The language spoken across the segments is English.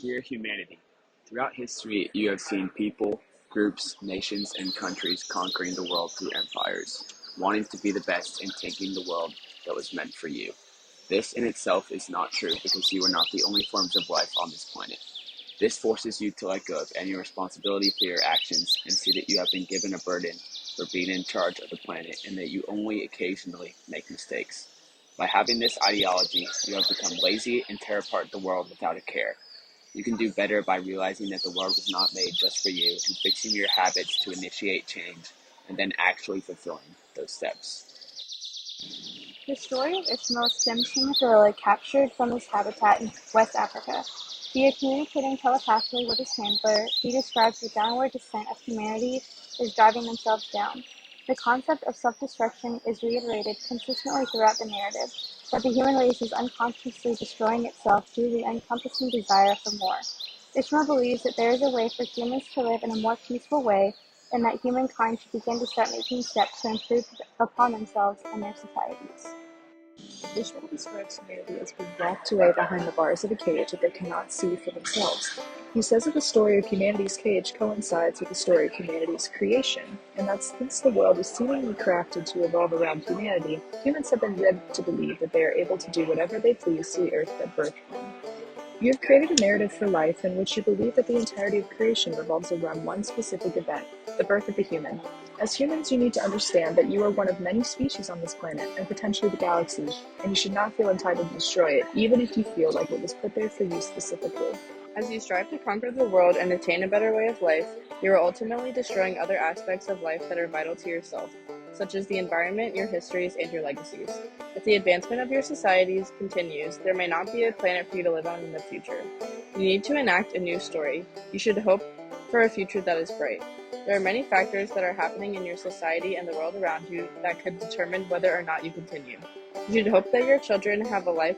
Dear humanity, throughout history you have seen people, groups, nations, and countries conquering the world through empires, wanting to be the best and taking the world that was meant for you. This in itself is not true because you are not the only forms of life on this planet. This forces you to let go of any responsibility for your actions and see that you have been given a burden for being in charge of the planet and that you only occasionally make mistakes. By having this ideology, you have become lazy and tear apart the world without a care. You can do better by realizing that the world was not made just for you and fixing your habits to initiate change and then actually fulfilling those steps. The story of Ismail stems from a gorilla captured from his habitat in West Africa. Via communicating telepathically with his handler, he describes the downward descent of humanity as driving themselves down. The concept of self-destruction is reiterated consistently throughout the narrative, that the human race is unconsciously destroying itself due to the encompassing desire for more. Ishmael believes that there is a way for humans to live in a more peaceful way and that humankind should begin to start making steps to improve upon themselves and their societies. Ishmael describes humanity as being locked away behind the bars of a cage that they cannot see for themselves. He says that the story of humanity's cage coincides with the story of humanity's creation, and that since the world was seemingly crafted to revolve around humanity, humans have been led to believe that they are able to do whatever they please to the earth that birthed them. You have created a narrative for life in which you believe that the entirety of creation revolves around one specific event, the birth of the human. As humans, you need to understand that you are one of many species on this planet, and potentially the galaxy, and you should not feel entitled to destroy it, even if you feel like it was put there for you specifically. As you strive to conquer the world and attain a better way of life, you are ultimately destroying other aspects of life that are vital to yourself, such as the environment, your histories, and your legacies. If the advancement of your societies continues, there may not be a planet for you to live on in the future. You need to enact a new story. You should hope for a future that is bright. There are many factors that are happening in your society and the world around you that could determine whether or not you continue. You should hope that your children have a life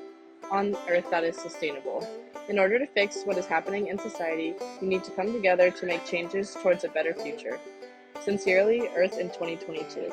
on Earth that is sustainable. In order to fix what is happening in society, you need to come together to make changes towards a better future. Sincerely, Earth in 2022.